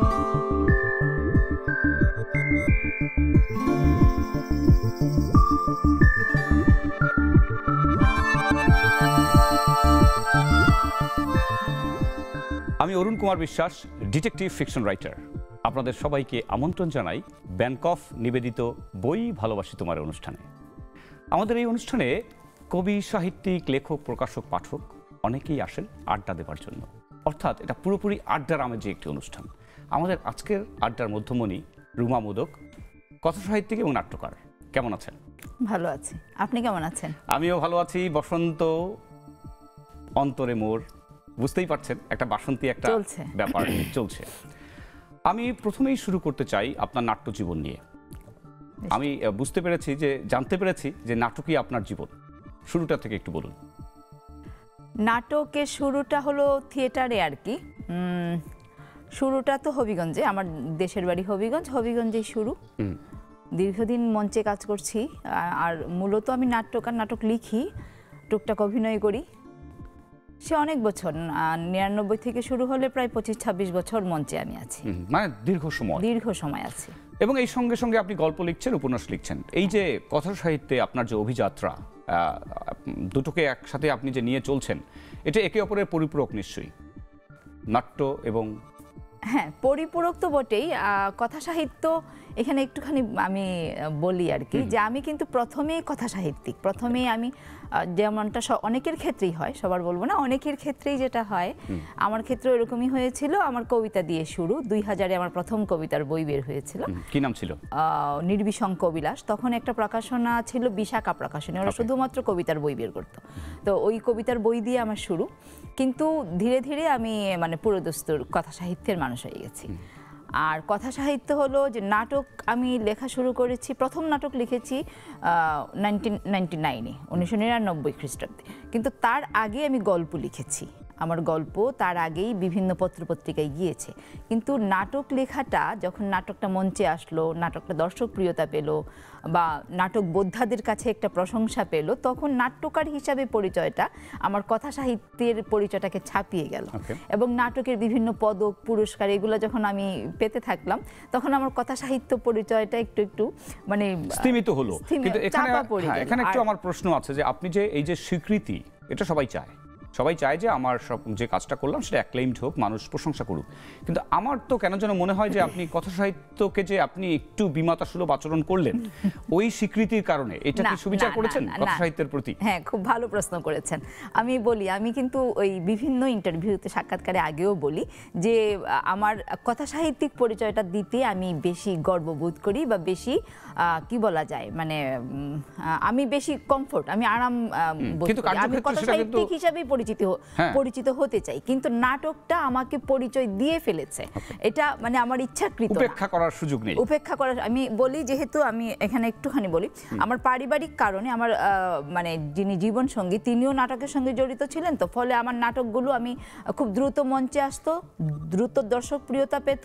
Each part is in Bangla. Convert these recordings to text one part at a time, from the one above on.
আমি Arun Kumar Biswas, detective fiction writer. আপনাদের সবাইকে আমন্ত্রণ জানাই ব্যাংকফ নিবেদিত বই ভালোবাসি তোমার অনুষ্ঠানে। আমাদের এই অনুষ্ঠানে কবি, সাহিত্যিক, লেখক, প্রকাশক, পাঠক অনেকেই আসেন আড্ডা দেবার জন্য। অর্থাৎ এটা পুরোপুরি আড্ডার আমেজে একটি অনুষ্ঠান। আমাদের আজকের আড্ডার মধ্যমণি রুমা মোদক, কথা সাহিত্যিক এবং নাট্যকার। কেমন আছেন? ভালো আছি, আপনি কেমন আছেন? আমিও ভালো আছি। বসন্ত অন্তরে মোর, বুঝতেই পারছেন একটা বাসন্তী একটা ব্যাপার চলছে। আমি প্রথমেই শুরু করতে চাই আপনার নাট্য জীবন নিয়ে। আমি জানতে পেরেছি যে নাটকই আপনার জীবন। শুরুটা থেকে একটু বলুন। নাটকের শুরুটা হলো থিয়েটারে আর কি। শুরুটা তো হবিগঞ্জে, আমার দেশের বাড়ি হবিগঞ্জেই শুরু। দীর্ঘদিন মঞ্চে কাজ করছি, আর মূলত আমি নাট্যকার, নাটক লিখি, টুকটাক অভিনয় করি। সে অনেক বছর, 99 থেকে শুরু হলে প্রায় 25-26 বছর মঞ্চে আমি আছি। মানে দীর্ঘ সময় আছি। এবং এই সঙ্গে সঙ্গে আপনি গল্প লিখছেন, উপন্যাস লিখছেন। এই যে কথা সাহিত্যে আপনার যে অভিযাত্রা, দুটোকে একসাথে আপনি যে নিয়ে চলছেন, এটা একে অপরের পরিপূরক নিশ্চয়ই, নাট্য এবং। হ্যাঁ, পরিপূরক তো বটেই। কথা সাহিত্য এখানে একটুখানি আমি বলি আর কি, যে আমি কিন্তু প্রথমেই কথা সাহিত্যিক। প্রথমেই আমি, যেমনটা অনেকের ক্ষেত্রেই হয়, সবার বলবো না, অনেকের ক্ষেত্রেই যেটা হয়, আমার ক্ষেত্রে এরকমই হয়েছিল। আমার কবিতা দিয়ে শুরু। 2000-এ আমার প্রথম কবিতার বই বের হয়েছিল। কি নাম ছিল? নির্বিশঙ্ক বিলাস। তখন একটা প্রকাশনা ছিল বিশাখা প্রকাশনী, ওরা শুধুমাত্র কবিতার বই বের করতো। তো ওই কবিতার বই দিয়ে আমার শুরু। কিন্তু ধীরে ধীরে আমি মানে পুরোদস্তুর কথা সাহিত্যের মানুষ হয়ে গেছি। আর কথা সাহিত্য হলো যে নাটক আমি লেখা শুরু করেছি। প্রথম নাটক লিখেছি 1999 খ্রিস্টাব্দে। কিন্তু তার আগে আমি গল্প লিখেছি। আমার গল্প তার আগেই বিভিন্ন পত্রপত্রিকায় গিয়েছে। কিন্তু নাটক লেখাটা, যখন নাটকটা মঞ্চে আসলো, নাটকটা দর্শক প্রিয়তা পেল, বা নাটক বোদ্ধাদের কাছে একটা প্রশংসা পেল, তখন নাট্যকার হিসাবে পরিচয়টা আমার কথা সাহিত্যের পরিচয়টাকে ছাপিয়ে গেল। এবং নাটকের বিভিন্ন পদক, পুরস্কার এগুলো যখন আমি পেতে থাকলাম, তখন আমার কথা সাহিত্য পরিচয়টা একটু একটু মানে স্তীমিত হলো। কিন্তু এখানে একটু আমার প্রশ্ন আছে যে আপনি যে এই যে স্বীকৃতি, এটা সবাই চায় যে আমার সব যে কাজটা করলাম সেটা অ্যাক্লেইমড হোক, মানুষ প্রশংসা করুক। কিন্তু আমার তো কেন যেন মনে হয় যে আপনি কথা সাহিত্যকে যে আপনি একটু বিমাতাসুলভ আচরণ করলেন ওই স্বীকৃতির কারণে, এটা কি সুবিচার করেছেন কথা সাহিত্যের প্রতি? হ্যাঁ, খুব ভালো প্রশ্ন করেছেন। আমি বলি, আমি কিন্তু ওই বিভিন্ন ইন্টারভিউতে, সাক্ষাৎকারে আগেও বলি যে আমার কথা সাহিত্যিক পরিচয়টা দিতে আমি বেশি গর্ববোধ করি, বা বেশি কি বলা যায়, মানে আমি বেশি কমফোর্ট, আমি আরাম বোধ করি। আমি কথা সাহিত্যিক হিসাবে পরিচিত হতে চাই, কিন্তু নাটকটা আমাকে পরিচয় দিয়ে ফেলেছে। এটা মানে আমার ইচ্ছাকৃত, উপেক্ষা করার সুযোগ নেই। আমি বলি, যেহেতু আমি এখানে একটুখানি বলি, আমার পারিবারিক কারণে আমার মানে যিনি জীবন সঙ্গী, তিনিও নাটকের সঙ্গে জড়িত ছিলেন। তো ফলে আমার নাটকগুলো আমি খুব দ্রুত মঞ্চে আসতো, দ্রুত দর্শক প্রিয়তা পেত,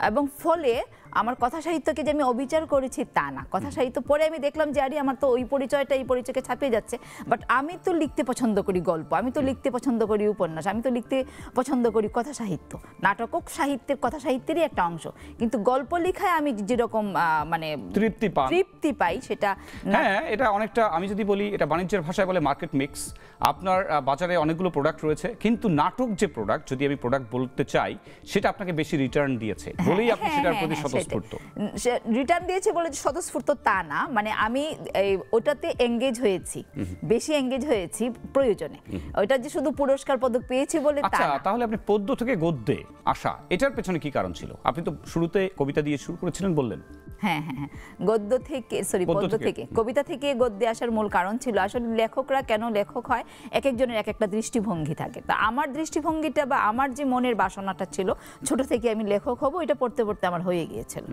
এবং ফলে আমার কথা সাহিত্যকে যে আমি অবিচার করেছি তা না। কথা সাহিত্য পরে আমি দেখলাম যে আরে আমার তো ওই পরিচয়টা এই পরিচয়কে ছাপিয়ে যাচ্ছে। বাট আমি তো লিখতে পছন্দ করি গল্প, আমি তো লিখতে পছন্দ করি উপন্যাস, আমি তো লিখতে পছন্দ করি কথা সাহিত্য। নাটক সাহিত্যের, কথা সাহিত্যেরই একটা অংশ। কিন্তু গল্প লেখায় আমি যেরকম মানে তৃপ্তি পাই, সেটা হ্যাঁ, এটা অনেকটা, আমি যদি বলি এটা বাণিজ্যের ভাষায় বলে মার্কেট মিক্স। আপনার বাজারে অনেকগুলো প্রোডাক্ট রয়েছে, কিন্তু নাটক যে প্রোডাক্ট, যদি আমি প্রোডাক্ট বলতে চাই, সেটা আপনাকে বেশি রিটার্ন দিয়েছে বলেই আপনি সেটার প্রতি রিটার্ন দিয়েছে বলে স্বতঃস্ফূর্ত তা না। মানে আমি ওটাতে এঙ্গেজ হয়েছি, বেশি এঙ্গেজ হয়েছি প্রয়োজনে। ওটা যে শুধু পুরস্কার পদক পেয়েছি বলে তা না। তাহলে আপনি পদ্য থেকে গদ্যে আসা, এটার পেছনে কি কারণ ছিল? আপনি তো শুরুতে কবিতা দিয়ে শুরু করেছিলেন বললেন। হ্যাঁ, পদ্য থেকে কবিতা থেকে গদ্যে আসার মূল কারণ ছিল, আসলে লেখকরা কেন লেখক হয়, এক একজনের এক একটা দৃষ্টিভঙ্গি থাকে। তা আমার দৃষ্টিভঙ্গিটা, বা আমার যে মনের বাসনাটা ছিল ছোট থেকে আমি লেখক হব, এটা পড়তে পড়তে আমার হয়ে গিয়েছিল।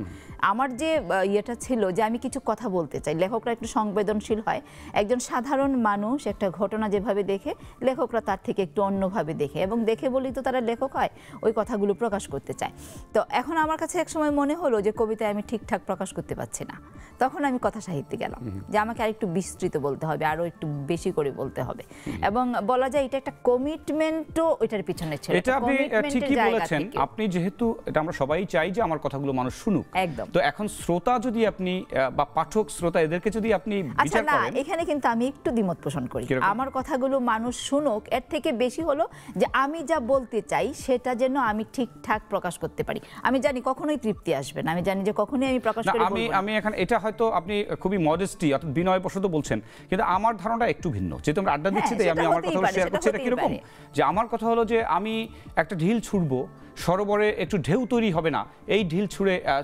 আমার যে ইয়েটা ছিল যে আমি কিছু কথা বলতে চাই। লেখকরা একটু সংবেদনশীল হয়। একজন সাধারণ মানুষ একটা ঘটনা যেভাবে দেখে, লেখকরা তার থেকে একটু অন্যভাবে দেখে, এবং দেখে বলেই তো তারা লেখক হয়, ওই কথাগুলো প্রকাশ করতে চায়। তো এখন আমার কাছে এক সময় মনে হলো যে কবিতায় আমি ঠিকঠাক প্রকাশ করতে পারছি না, তখন আমি কথা সাহিত্যে গেলাম যে আমাকে আরেকটু বিস্তৃত বলতে হবে, আরো একটু বেশি করে বলতে হবে, এবং বলা যায় এটা একটা কমিটমেন্টও ওইটার পিছনে ছিল। এটা আপনি ঠিকই বলেছেন। আপনি যেহেতু এটা আমরা সবাই চাই যে আমার কথাগুলো মানুষ শুনুক, একদম। তো এখন শ্রোতা যদি আপনি বা পাঠক শ্রোতা এদেরকে যদি আপনি আচ্ছা বিচার না, করেন, এখানে কিন্তু আমি একটু দ্বিমত পোষণ করি। কিরকম? আমার কথাগুলো মানুষ শুনুক, এর থেকে বেশি হলো যে আমি যা বলতে চাই সেটা যেন আমি ঠিকঠাক প্রকাশ করতে পারি। আমি জানি কখনোই তৃপ্তি আসবে না, আমি জানি যে কখনোই আমি প্রকাশ করে বলবো না। আমি এখানে এটা হয়তো আপনি খুবই মডেস্টি অর্থাৎ বিনয়বশত বলছেন, কিন্তু আমার ধারণাটা একটু ভিন্ন। যেহেতু আমরা আড্ডা দিচ্ছি তাই আমি আমার কথা শেয়ার করছি। এটা কিরকম যে আমার কথা হলো যে আমি একটা ঢিল ছুড়বো, সরোবরে একটু ঢেউ তৈরি হবে না, এই ঢিল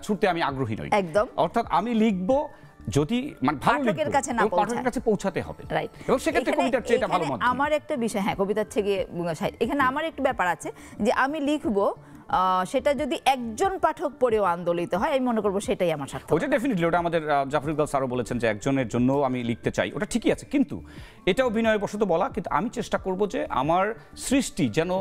ছুড়তে আমি আগ্রহী নই। একদম। অর্থাৎ আমি লিখবো যদি মানে ভালো পাঠকের লিখবো, কাছে না পৌঁছায়, পাঠকের কাছে পৌঁছাতে হবে। রাইট। এবং সেক্ষেত্রে কবিতার চেয়ে এটা ভালো মাধ্যম। আমার একটা বিষয়, হ্যাঁ কবিতার থেকে এখানে আমার একটু ব্যাপার আছে যে আমি লিখবো, সেটা যদি একজন পাঠক পড়েও আন্দোলিত হয়, আমি মনে করবো সেটাই আমার সার্থক। ওটা ডেফিনেটলি, ওটা আমাদের জাফর ইকবাল স্যারও বলেছেন যে একজনের জন্য আমি লিখতে চাই, ওটা ঠিকই আছে। কিন্তু এটাও বিনয়বশত বলা, কিন্তু আমি চেষ্টা করব যে আমার সৃষ্টি যেন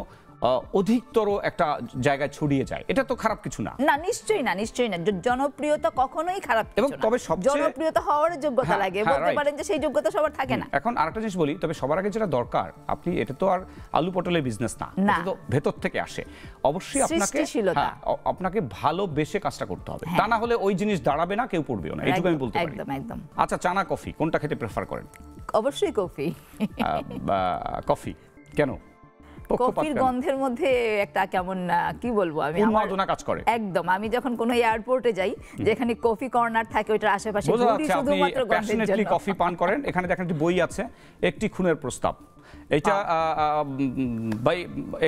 অধিকতর একটা জায়গায় ছড়িয়ে যায়। এটা তো খারাপ কিছু না। না, নিশ্চয়ই না, নিশ্চয়ই না। জনপ্রিয়তা কখনোই খারাপ কিছু না। তবে সবচেয়ে জনপ্রিয়তা হওয়ার যোগ্যতা লাগে, বলতে পারেন যে সেই যোগ্যতা সবার থাকে না। এখন আরেকটা জিনিস বলি, তবে সবার আগে যেটা দরকার, আপনি এটা তো আর আলু পটলের বিজনেস না, এটা তো ভেতর থেকে আসে। অবশ্যই আপনাকে ভালোবেসে কাজটা করতে হবে, তা না হলে ওই জিনিস দাঁড়াবে না, কেউ পড়বেও না, এইটুকু আমি বলতে পারি। একদম একদম। আচ্ছা, চা না কফি কোনটা খেতে প্রেফার করেন? অবশ্যই কফি। কফি কেন? কফির গন্ধের মধ্যে একটা কেমন কি বলবো, আমি উন্মাদনা কাজ করে। একদম। আমি যখন কোনো এয়ারপোর্টে যাই, যেখানে কফি কর্নার থাকে, ওইটার আশেপাশে ঘুরি শুধুমাত্র গন্ধের জন্য। কফি পান করেন। এখানে দেখেন একটি বই আছে, একটি খুনের প্রস্তাব। এটা ভাই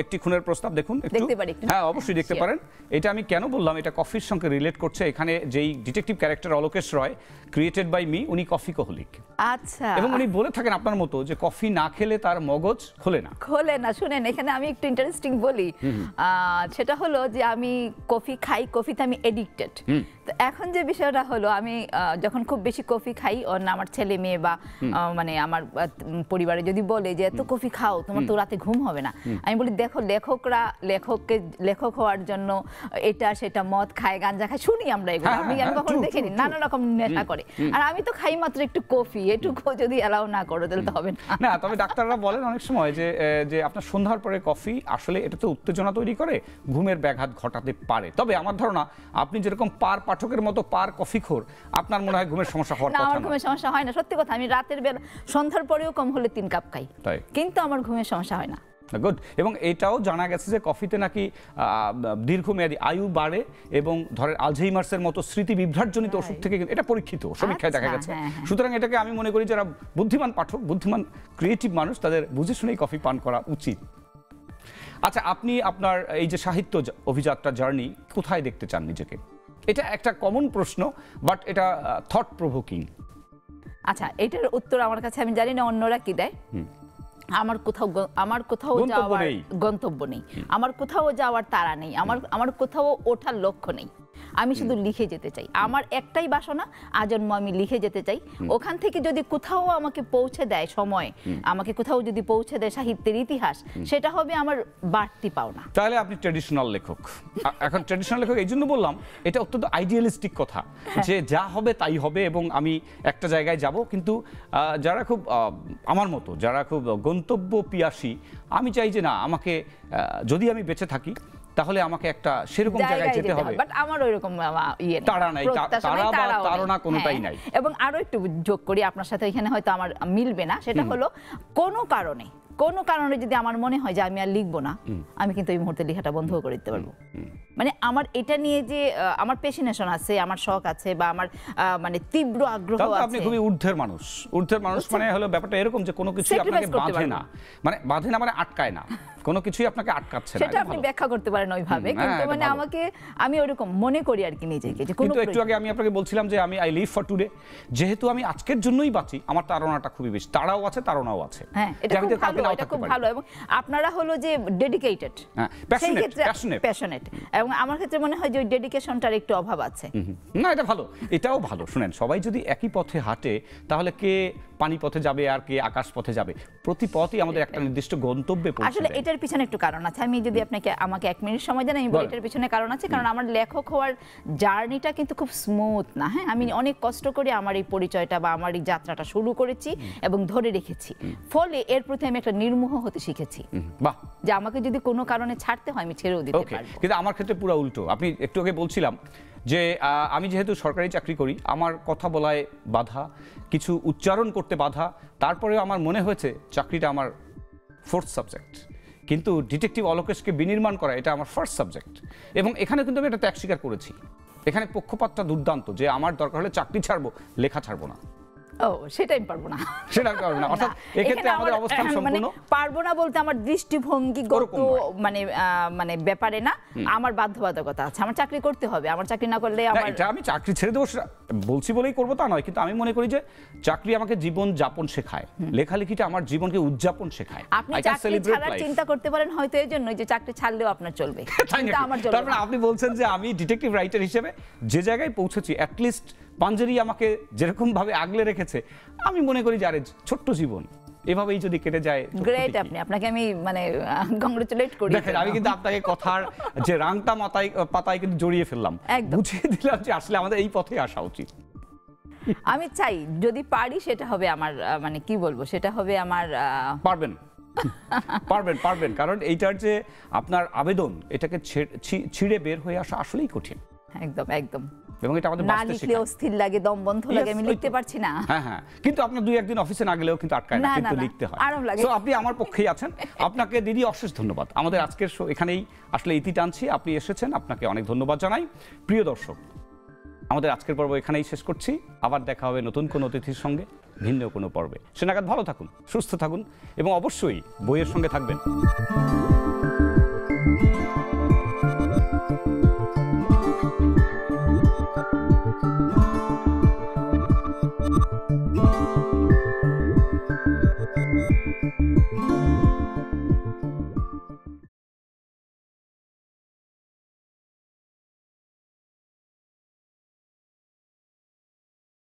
একটি খুনের প্রস্তাব দেখুন একটু। দেখতে পারি? হ্যাঁ, অবশ্যই দেখতে পারেন। এটা আমি কেন বললাম, এটা কফির সঙ্গে রিলেট করছে। এখানে যেই detective character Alokesh Roy, created by me, উনি কফি কোহলিক। আচ্ছা। এবং উনি বলে থাকেন আপনার মতো যে কফি না খেলে তার মগজ খোলে না। শুনেন, এখানে আমি একটু ইন্টারেস্টিং বলি। সেটা হলো যে আমি কফি খাই, কফিতে আমি এডিক্টেড। তো এখন যে বিষয়টা হলো, আমি যখন খুব বেশি কফি খাই, আমার ছেলে মেয়ে বা মানে আমার পরিবারে যদি বলে যে এত কফি খাও, তোমার তো রাতে ঘুম হবে না, আমি বলি দেখো, লেখক হওয়ার জন্য এটা সেটা মদ খায়, গাঞ্জা খায়, শুনি আমরা এগুলো, আমি কখনো দেখিনি, নানা রকম নেশা করে। আর আমি তো খাই মাত্র একটু কফি, এটুকু যদি এলাও না করো তাহলে তো হবে না। না, তবে ডাক্তাররা বলেন অনেক সময় যে আপনার সন্ধ্যার পরে কফি আসলে এটা তো উত্তেজনা তৈরি করে, ঘুমের ব্যাঘাত ঘটাতে পারে। তবে আমার ধারণা আপনি যেরকম পাঠকের মতো কফিখোর, আপনার মনে হয় ঘুমের সমস্যা হওয়ার কথা না। আমার ঘুমের সমস্যা হয় না, সত্যি কথা। আমি রাতের বেলা সন্ধ্যার পরেও কম হলে 3 কাপ খাই, কিন্তু আমার ঘুমের সমস্যা হয় না। গুড। এবং এটাও জানা গেছে যে কফিতে নাকি দীর্ঘমেয়াদী আয়ু বাড়ে, এবং ধরেন আলঝেইমার্সের মতো স্মৃতি বিভ্রাটজনিত ওষুধ থেকে, এটা পরীক্ষিত, সমীক্ষায় দেখা গেছে। সুতরাং এটাকে আমি মনে করি যারা বুদ্ধিমান পাঠক, বুদ্ধিমান ক্রিয়েটিভ মানুষ, তাদের বুঝে শুনেই কফি পান করা উচিত। আচ্ছা, আপনি আপনার এই যে সাহিত্য অভিযাত্রা, জার্নি, কোথায় দেখতে চান নিজেকে? এটা একটা কমন প্রশ্ন, বাট এটা থট প্রভোকিং। আচ্ছা, এটার উত্তর আমার কাছে, আমি জানি না অন্যরা কি দেয়। আমার কোথাও যাওয়ার গন্তব্য নেই, আমার কোথাও যাওয়ার তাড়া নেই, আমার কোথাও ওঠার লক্ষ্য নেই। আমি শুধু লিখে যেতে চাই। আমার একটাই বাসনা, আজন্ম আমি লিখে যেতে চাই। ওখান থেকে যদি কোথাও আমাকে পৌঁছে দেয় সময়, আমাকে কোথাও যদি পৌঁছে দেয় সাহিত্যের ইতিহাস, সেটা হবে আমার বাড়তি পাওনা। তাহলে আপনি ট্র্যাডিশনাল লেখক। এখন ট্র্যাডিশনাল লেখক এই জন্য বললাম, এটা অত্যন্ত আইডিয়ালিস্টিক কথা, যে যা হবে তাই হবে এবং আমি একটা জায়গায় যাব। কিন্তু যারা খুব আমার মতো, যারা খুব গন্তব্য পিয়াসী, আমি চাই যে না, আমাকে যদি আমি বেঁচে থাকি তাহলে আমাকে একটা সেরকম জায়গায় যেতে হবে। বাট আমার ওইরকম ইয়ে নেই, তাড়া নাই, তাড়না কোনোটাই নাই। এবং আরো একটু যোগ করি, আপনার সাথে এখানে হয়তো আমার মিলবে না, সেটা হলো কোনো কারণে যদি আমার মনে হয় যে আমি আর লিখবো না, আমি কিন্তু এই মুহূর্তে লেখাটা বন্ধ করে দিতে পারবো। মানে আমার এটা নিয়ে যে আমার প্যাশনেশন আছে, আমার শখ আছে, বা আমার মানে তীব্র আগ্রহ আছে। আপনি খুবই ঊর্ধ্বের মানুষ। মানে হলো ব্যাপারটা এরকম যে কোনো কিছু আপনাকে বাঁধে না, মানে আটকায় না, কোনো কিছুই আপনাকে আটকাচ্ছে না। সেটা আপনি ব্যাখ্যা করতে পারেন ওইভাবে, কিন্তু মানে আমি ওরকম মনে করি আর কি নিজেকে। কিন্তু একটু আগে আমি আপনাকে বলছিলাম যে আমি আই লিভ ফর টুডে, যেহেতু আমি আজকের জন্যই বাঁচি, আমার তাড়নাটা খুবই বেশি, তাড়াও আছে, তাড়নাও আছে। হ্যাঁ, এটা খুব ভালো। এবং আপনারা হলো যে ডেডিকেটেড, প্যাশনেট, এবং আমার ক্ষেত্রে মনে হয় যে ওই ডেডিকেশনটার একটু অভাব আছে। না, এটা ভালো, এটাও ভালো। শুনেন, সবাই যদি একই পথে হাঁটে, তাহলে কে পানি পথে যাবে আর কে আকাশ পথে যাবে, প্রতি পথই আমাদের একটা নির্দিষ্ট গন্তব্যে পৌঁছে আসলে দেয়। এটার পিছনে একটু কারণ আছে। আমি যদি আমাকে 1 মিনিট সময় দেন, আমি বলি বলেন। এটার পিছনে কারণ আছে। কারণ আমার লেখক হওয়ার জার্নিটা কিন্তু খুব স্মুথ না। হ্যাঁ, আমি অনেক কষ্ট করে আমার এই পরিচয়টা বা আমার এই যাত্রাটা শুরু করেছি এবং ধরে রেখেছি। ফলে এর প্রতি আমি একটা নির্মোহ হতে শিখেছি, বাহ, যে আমাকে যদি কোনো কারণে ছাড়তে হয় আমি ছেড়েও দিতে ওকে। পারবো। কিন্তু আমার ক্ষেত্রে পুরো উল্টো। আপনি একটু আগে বলছিলাম যে আমি যেহেতু সরকারি চাকরি করি, আমার কথা বলায় বাধা, কিছু উচ্চারণ করতে বাধা, তারপরেও আমার মনে হয়েছে চাকরিটা আমার 4th সাবজেক্ট, কিন্তু ডিটেকটিভ অলোকেশকে বিনির্মাণ করা এটা আমার 1st সাবজেক্ট। এবং এখানে কিন্তু আমি একটা ত্যাগ স্বীকার করেছি। এখানে পক্ষপাতটা দুর্দান্ত, যে আমার দরকার হলে চাকরি ছাড়বো, লেখা ছাড়বো না। ও, সেটা আমি পারবো না। সেটা আমি পারবো না। অর্থাৎ এক্ষেত্রে আমাদের অবস্থান সম্পূর্ণ পারবো না বলতে আমার দৃষ্টিভঙ্গিগত মানে ব্যাপারে না, আমার বাধ্যবাধকতা আছে, আমার চাকরি করতে হবে। আমার চাকরি না করলে আমার এটা আমি চাকরি ছেড়ে দেবো বলছি বলেই করবো তা নয়, কিন্তু আমি মনে করি যে চাকরি আমাকে জীবন যাপন শেখায়, লেখালেখিটা আমার জীবনকে উদযাপন শেখায়। আপনি চাকরি ছাড়ার চিন্তা করতে পারেন হয়তো এই জন্য যে চাকরি ছাড়লেও আপনার চলবে, কিন্তু আমার চলবে তারপরে আপনি বলছেন যে আমি ডিটেকটিভ রাইটার হিসেবে যে জায়গায় পৌঁছেছি, অ্যাটলিস্ট পাঞ্জেরি আমাকে যেরকম ভাবে আগলে রেখেছে, আমি মনে করি যে আরে ছোট্ট জীবন এভাবেই যদি কেটে যায়। গ্রেট, আপনাকে আমি মানে কংগ্রেচুলেট করি। দেখেন, আমি কিন্তু আপনাকে কথার যে রাংটা পাতায় কিন্তু জড়িয়ে ফেললাম, বুঝিয়ে দিলাম যে আসলে আমাদের এই পথে আসা উচিত। আমি চাই যদি পারি সেটা হবে আমার মানে কি বলবো, সেটা হবে আমার পারবেন পারবেন, কারণ এইটার যে আপনার আবেদন, এটাকে ছিঁড়ে বের হয়ে আসা আসলেই কঠিন। একদম একদম। এবং এটা আমাদের না লিখলে অস্থির লাগে, দম বন্ধ লাগে, আমি লিখতে পারছি না। হ্যাঁ, কিন্তু আপনার 2-1 দিন অফিসে না গেলেও কিন্তু আটকায় না, কিন্তু লিখতে হয়। সো আপনি আমার পক্ষেই আছেন। আপনাকে দিদি অশেষ ধন্যবাদ। আমাদের আজকের শো এখানেই আসলে ইতি টানছি। আপনি এসেছেন, আপনাকে অনেক ধন্যবাদ জানাই। প্রিয় দর্শক, আমাদের আজকের পর্ব এখানেই শেষ করছি। আবার দেখা হবে নতুন কোনো অতিথির সঙ্গে, ভিন্ন কোনো পর্বে। সে নাগাদ ভালো থাকুন, সুস্থ থাকুন এবং অবশ্যই বইয়ের সঙ্গে থাকবেন।